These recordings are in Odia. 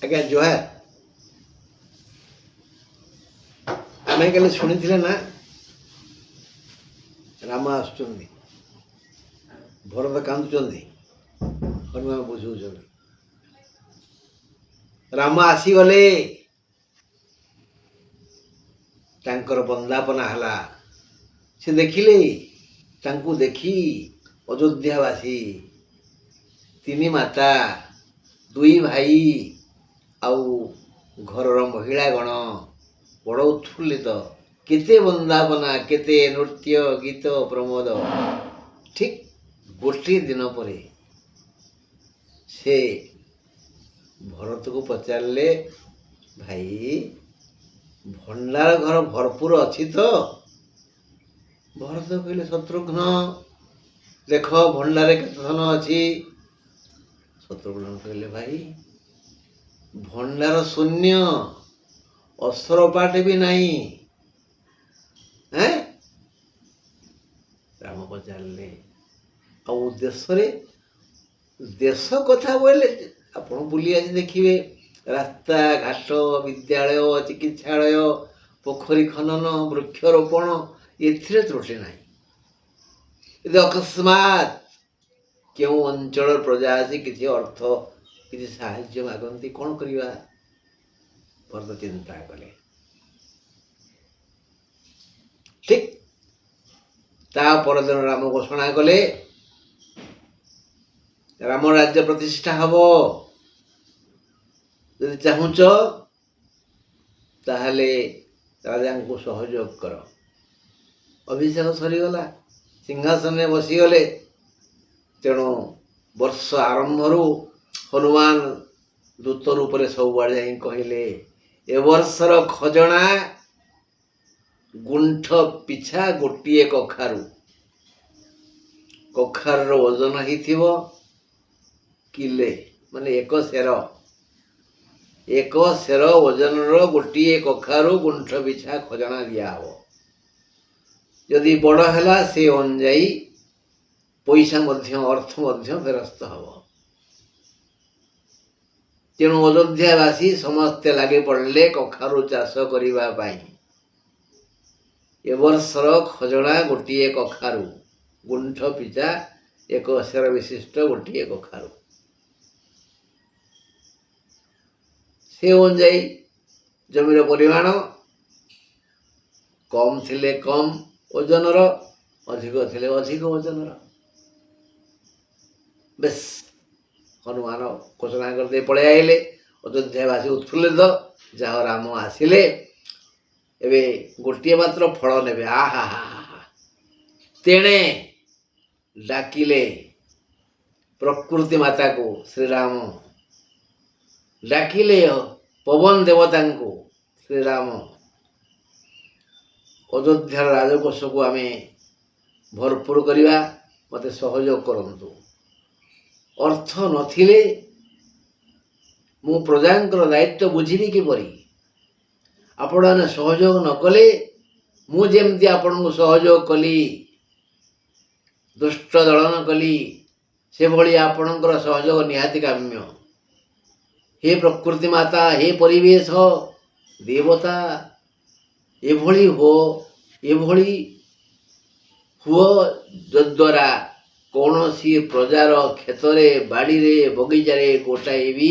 ଆଜ୍ଞା ଜୁହାର। ଆମେ କାଲି ଶୁଣିଥିଲେ ନା ରାମ ଆସୁଛନ୍ତି, ଭରତ କାନ୍ଦୁଛନ୍ତି, ହନୁମାନ ବୁଝଉଛନ୍ତି। ରାମ ଆସିଗଲେ, ତାଙ୍କର ବନ୍ଦାପନା ହେଲା। ସେ ଦେଖିଲେ, ତାଙ୍କୁ ଦେଖି ଅଯୋଧ୍ୟାବାସୀ, ତିନି ମାତା, ଦୁଇ ଭାଇ ଆଉ ଘରର ମହିଳାଗଣ ବଡ଼ ଉତ୍ଫୁଲ୍ଲିତ। କେତେ ବନ୍ଦାପନା, କେତେ ନୃତ୍ୟ, ଗୀତ, ପ୍ରମୋଦ। ଠିକ୍ ଗୋଟିଏ ଦିନ ପରେ ସେ ଭରତକୁ ପଚାରିଲେ, ଭାଇ ଭଣ୍ଡାର ଘର ଭରପୁର ଅଛି ତ? ଭରତ କହିଲେ, ଶତ୍ରୁଘ୍ନ ଦେଖ ଭଣ୍ଡାରେ କେତେ ଧନ ଅଛି। ଶତ୍ରୁଘ୍ନ କହିଲେ, ଭାଇ ଭଣ୍ଡାର ଶୂନ୍ୟ, ଅସ୍ତ୍ରପାଟ ବି ନାହିଁ। ରାମ ପଚାରିଲେ, ଆଉ ଦେଶରେ? ଦେଶ କଥା ବୋଇଲେ ଆପଣ ବୁଲି ଆସି ଦେଖିବେ, ରାସ୍ତା ଘାଟ, ବିଦ୍ୟାଳୟ, ଚିକିତ୍ସାଳୟ, ପୋଖରୀ ଖନନ, ବୃକ୍ଷରୋପଣ, ଏଥିରେ ତ୍ରୁଟି ନାହିଁ। ଯଦି ଅକସ୍ମାତ୍ କେଉଁ ଅଞ୍ଚଳର ପ୍ରଜା ଆସି କିଛି ଅର୍ଥ, କିଛି ସାହାଯ୍ୟ ମାଗନ୍ତି, କ'ଣ କରିବା? ଭରତ ଚିନ୍ତା କଲେ। ଠିକ୍ ତା ପରଦିନ ରାମ ଘୋଷଣା କଲେ, ରାମ ରାଜ୍ୟ ପ୍ରତିଷ୍ଠା ହବ। ଯଦି ଚାହୁଁଛ ତାହେଲେ ରାଜାଙ୍କୁ ସହଯୋଗ କର। ଅଭିଷେକ ସରିଗଲା, ସିଂହାସନରେ ବସିଗଲେ। ତେଣୁ ବର୍ଷ ଆରମ୍ଭରୁ ହନୁମାନ ଦୂତ ରୂପରେ ସବୁଆଡ଼େ ଯାଇ କହିଲେ, ଏ ବର୍ଷର ଖଜଣା ଗୁଣ୍ଠ ପିଛା ଗୋଟିଏ କଖାରୁ। କଖାରୁର ଓଜନ ହେଇଥିବ କିଲେ, ମାନେ 1 ସେର। 1 ସେର ଓଜନର ଗୋଟିଏ କଖାରୁ ଗୁଣ୍ଠ ପିଛା ଖଜଣା ଦିଆହବ। ଯଦି ବଡ଼ ହେଲା ସେ ଅନୁଯାୟୀ ପଇସା ମଧ୍ୟ, ଅର୍ଥ ମଧ୍ୟ ଫେରସ୍ତ ହବ। ତେଣୁ ଅଯୋଧ୍ୟାବାସୀ ସମସ୍ତେ ଲାଗି ପଡ଼ିଲେ କଖାରୁ ଚାଷ କରିବା ପାଇଁ। ଏ ବର୍ଷର ଖଜଣା ଗୋଟିଏ କଖାରୁ, ଗୁଣ୍ଠ ପିଛା 1 ସେର ବିଶିଷ୍ଟ ଗୋଟିଏ କଖାରୁ। ସେ ଅନୁଯାୟୀ ଜମିର ପରିମାଣ କମ୍ ଥିଲେ କମ୍ ଓଜନର, ଅଧିକ ଥିଲେ ଅଧିକ ଓଜନର। ବେଶ ହନୁମାନ ଘୋଷଣା କରିଦେଇ ପଳେଇ ଆଇଲେ। ଅଯୋଧ୍ୟାବାସୀ ଉତ୍ଫୁଲ୍ଲିତ, ଯାହା ରାମ ଆସିଲେ। ଏବେ ଗୋଟିଏ ମାତ୍ର ଫଳ ନେବେ। ଆହା ହା ହା। ତେଣେ ଡାକିଲେ ପ୍ରକୃତି ମାତାକୁ ଶ୍ରୀରାମ, ଡାକିଲେ ପବନ ଦେବତାଙ୍କୁ ଶ୍ରୀରାମ। ଅଯୋଧ୍ୟାର ରାଜକୋଷକୁ ଆମେ ଭରପୁର କରିବା, ମୋତେ ସହଯୋଗ କରନ୍ତୁ। ଅର୍ଥ ନଥିଲେ ମୁଁ ପ୍ରଜାଙ୍କର ଦାୟିତ୍ୱ ବୁଝିବି କିପରି? ଆପଣମାନେ ସହଯୋଗ ନ କଲେ ମୁଁ ଯେମିତି ଆପଣଙ୍କୁ ସହଯୋଗ କଲି, ଦୁଷ୍ଟ ଦଳନ କଲି, ସେଭଳି ଆପଣଙ୍କର ସହଯୋଗ ନିହାତି କାମ୍ୟ। ହେ ପ୍ରକୃତି ମାତା, ହେ ପରିବେଶ ଦେବତା, ଏଭଳି ହୁଅ ଯଦ୍ୱାରା କୌଣସି ପ୍ରଜାର କ୍ଷେତରେ, ବାଡ଼ିରେ, ବଗିଚାରେ ଗୋଟାଏ ବି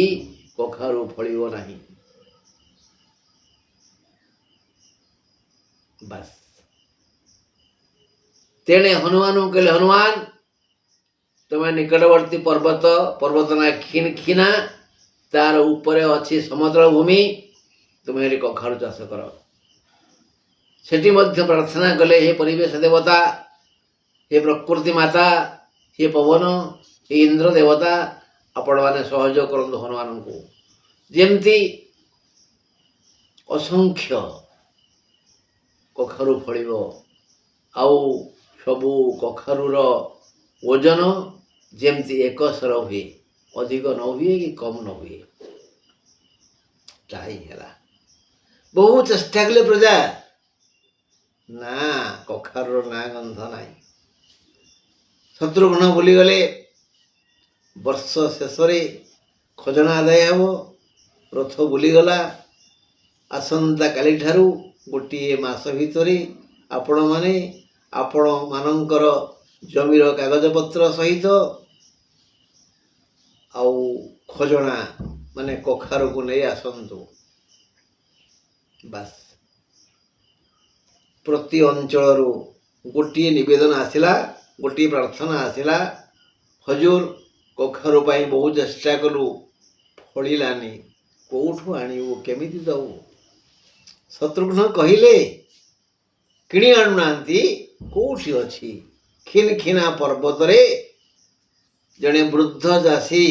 କଖାରୁ ଫଳିବ ନାହିଁ। ବାସ୍। ତେଣେ ହନୁମାନଙ୍କୁ କହିଲେ, ହନୁମାନ ତୁମେ ନିକଟବର୍ତ୍ତୀ ପର୍ବତ ନା ଖିନା, ତାର ଉପରେ ଅଛି ସମତଳ ଭୂମି, ତୁମେ ଏଠି କଖାରୁ ଚାଷ କର। ସେଠି ମଧ୍ୟ ପ୍ରାର୍ଥନା କଲେ, ହେ ପରିବେଶ ଦେବତା, ହେ ପ୍ରକୃତି ମାତା, ହେ ପବନ, ହେ ଇନ୍ଦ୍ର ଦେବତା, ଆପଣମାନେ ସହଯୋଗ କରନ୍ତୁ ହନୁମାନଙ୍କୁ, ଯେମିତି ଅସଂଖ୍ୟ କଖାରୁ ଫଳିବ। ଆଉ ସବୁ କଖାରୁର ଓଜନ ଯେମିତି 1 ସେର ହୁଏ, ଅଧିକ ନ ହୁଏ କି କମ୍ ନ ହୁଏ। ତାହା ହିଁ ହେଲା। ବହୁ ଚେଷ୍ଟା କଲେ ପ୍ରଜା, ନା କଖାରୁର ନା ଗନ୍ଧ ନାହିଁ। ଶତ୍ରୁଘ୍ନ ଭୁଲିଗଲେ। ବର୍ଷ ଶେଷରେ ଖଜଣା ଆଦାୟ ହେବ। ରଥ ବୁଲିଗଲା। ଆସନ୍ତାକାଲିଠାରୁ ଗୋଟିଏ ମାସ ଭିତରେ ଆପଣମାନେ ଆପଣମାନଙ୍କର ଜମିର କାଗଜପତ୍ର ସହିତ ଆଉ ଖଜଣା ମାନେ କଖାରୁକୁ ନେଇ ଆସନ୍ତୁ। ବାସ୍ ପ୍ରତି ଅଞ୍ଚଳରୁ ଗୋଟିଏ ନିବେଦନ ଆସିଲା, ଗୋଟିଏ ପ୍ରାର୍ଥନା ଆସିଲା, ହଜୁର କଖାରୁ ପାଇଁ ବହୁ ଚେଷ୍ଟା କଲୁ, ଫଳିଲାନି, କୋଉଠୁ ଆଣିବୁ, କେମିତି ଦବୁ? ଶତ୍ରୁଘ୍ନ କହିଲେ, କିଣି ଆଣୁନାହାନ୍ତି, କୋଉଠି ଅଛି? ଖିନଖିନା ପର୍ବତରେ ଜଣେ ବୃଦ୍ଧ ଚାଷୀ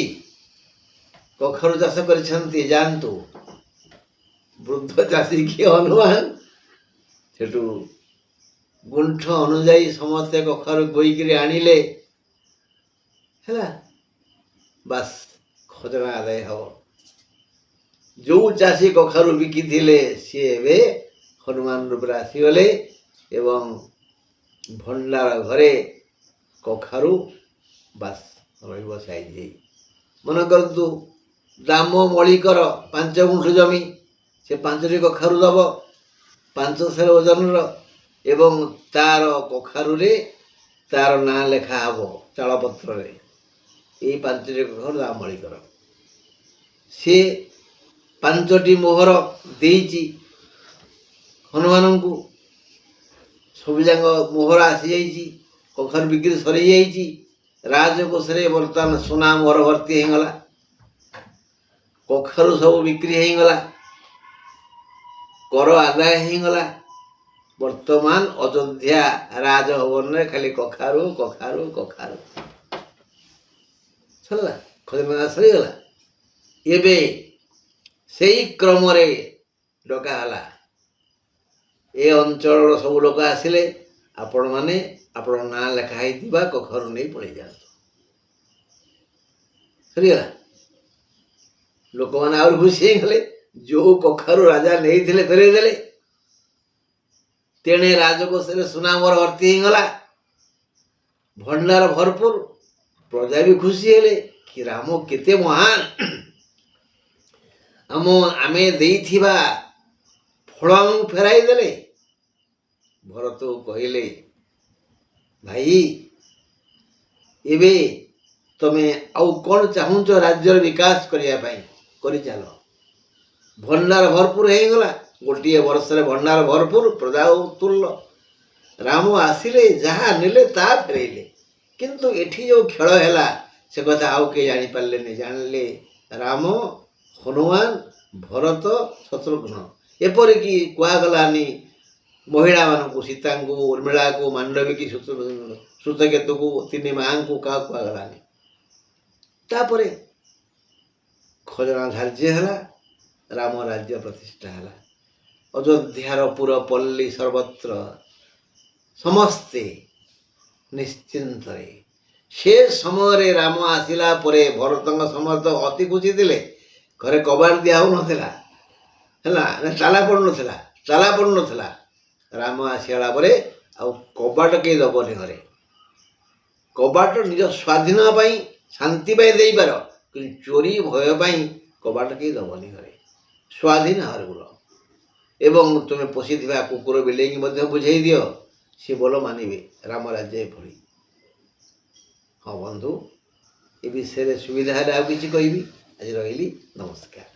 କଖାରୁ ଚାଷ କରିଛନ୍ତି, ଯାଆନ୍ତୁ। ବୃଦ୍ଧ ଚାଷୀ କିଏ? ହନୁମାନ। ସେଠୁ ଗୁଣ୍ଠ ଅନୁଯାୟୀ ସମସ୍ତେ କଖାରୁ ବୋଇକିରି ଆଣିଲେ। ହେଲା, ବାସ୍ ଖଜଣା ଆଦାୟ ହବ। ଯୋଉ ଚାଷୀ କଖାରୁ ବିକିଥିଲେ ସିଏ ଏବେ ହନୁମାନ ରୂପରେ ଆସିଗଲେ ଏବଂ ଭଣ୍ଡାର ଘରେ କଖାରୁ ବାସ୍ ରହିବ ସାଇଜ ହେଇ। ମନେ କରନ୍ତୁ ଦାମ ମଳିକର 5 ଗୁଣ୍ଠ ଜମି, ସେ 5ଟି କଖାରୁ ଦବ 500 ଓଜନର ଏବଂ ତାର କଖାରୁରେ ତାର ନାଁ ଲେଖା ହବ ଚାଳପତ୍ରରେ, ଏଇ 5ଟି କଖାରୁ ଦାମ ମଳିକର। ସେ 5ଟି ମୋହର ଦେଇଛି ହନୁମାନଙ୍କୁ, ସବୁଯାକ ମୋହର ଆସିଯାଇଛି, କଖାରୁ ବିକ୍ରି ସରିଯାଇଛି। ରାଜକୋଷରେ ବର୍ତ୍ତମାନ ସୁନା ମୋହର ଭର୍ତ୍ତି ହେଇଗଲା, କଖାରୁ ସବୁ ବିକ୍ରି ହେଇଗଲା, କର ଆଦାୟ ହେଇଗଲା। ବର୍ତ୍ତମାନ ଅଯୋଧ୍ୟା ରାଜଭବନରେ ଖାଲି କଖାରୁ କଖାରୁ କଖାରୁ। ସରିଲା, ଖଜନା ସରିଗଲା। ଏବେ ସେଇ କ୍ରମରେ ଡକା ହେଲା, ଏ ଅଞ୍ଚଳର ସବୁ ଲୋକ ଆସିଲେ, ଆପଣମାନେ ଆପଣ ନାଁ ଲେଖା ହେଇଥିବା କଖାରୁ ନେଇ ପଳେଇ ଯାଆନ୍ତୁ। ସରିଗଲା। ଲୋକମାନେ ଆହୁରି ଖୁସି ହେଇଗଲେ, ଯୋଉ କଖାରୁ ରାଜା ନେଇଥିଲେ ଫେରେଇ ଦେଲେ। ତେଣେ ରାଜକୋଷରେ ସୁନା ମୋହର ଭର୍ତ୍ତି ହେଇଗଲା, ଭଣ୍ଡାର ଭରପୁର। ପ୍ରଜା ବି ଖୁସି ହେଲେ କି ରାମ କେତେ ମହାନ, ଆମେ ଦେଇଥିବା ଫଳ ଆମକୁ ଫେରାଇ ଦେଲେ। ଭରତକୁ କହିଲେ, ଭାଇ ଏବେ ତମେ ଆଉ କ'ଣ ଚାହୁଁଛ ରାଜ୍ୟର ବିକାଶ କରିବା ପାଇଁ? କରିଚାଲ। ଭଣ୍ଡାର ଭରପୁର ହେଇଗଲା, ଗୋଟିଏ ବର୍ଷରେ ଭଣ୍ଡାର ଭରପୁର, ପ୍ରଜା ଉତ୍ତୁଲ୍ଲ। ରାମ ଆସିଲେ, ଯାହା ନେଲେ ତା ଫେରାଇଲେ। କିନ୍ତୁ ଏଠି ଯୋଉ ଖେଳ ହେଲା ସେ କଥା ଆଉ କେହି ଜାଣିପାରିଲେନି। ଜାଣିଲେ ରାମ, ହନୁମାନ, ଭରତ, ଶତ୍ରୁଘ୍ନ। ଏପରିକି କୁହାଗଲାନି ମହିଳାମାନଙ୍କୁ, ସୀତାଙ୍କୁ, ଉର୍ମିଳାକୁ, ମାଣ୍ଡବୀକି, ଶ୍ରୁତକେତୁକୁ, 3 ମାଆଙ୍କୁ କାହାକୁ କୁହାଗଲାନି। ତାପରେ ଖଜଣା ଧାର୍ଯ୍ୟ ହେଲା, ରାମ ରାଜ୍ୟ ପ୍ରତିଷ୍ଠା ହେଲା। ଅଯୋଧ୍ୟାର ପୁର ପଲ୍ଲୀ ସର୍ବତ୍ର ସମସ୍ତେ ନିଶ୍ଚିନ୍ତରେ। ସେ ସମୟରେ ରାମ ଆସିଲା ପରେ ଭରତଙ୍କ ସମସ୍ତ ଅତି ଖୁସି ଥିଲେ। ଘରେ କବାଟ ଦିଆ ହଉନଥିଲା, ହେଲା, ତାଲା ପଡ଼ୁନଥିଲା। ରାମ ଆସିଗଲା ପରେ ଆଉ କବାଟ କେହି ଦବନି ଘରେ। କବାଟ ନିଜ ସ୍ୱାଧୀନ ପାଇଁ, ଶାନ୍ତି ପାଇଁ ଦେଇପାର, କିନ୍ତୁ ଚୋରି ଭୟ ପାଇଁ କବାଟ କେହି ଦବନି ଘରେ। ସ୍ୱାଧୀନ ହରିବୁଲ। ଏବଂ ତୁମେ ପୋଷିଥିବା କୁକୁର ବିଲେଇକି ମଧ୍ୟ ବୁଝେଇ ଦିଅ, ସେ ବୋଲ ମାନିବେ। ରାମ ରାଜ୍ୟ ଏଭଳି। ହଁ ବନ୍ଧୁ, ଏ ବିଷୟରେ ସୁବିଧା ହେଲେ ଆଉ କିଛି କହିବି। ଆଜି ରହିଲି, ନମସ୍କାର।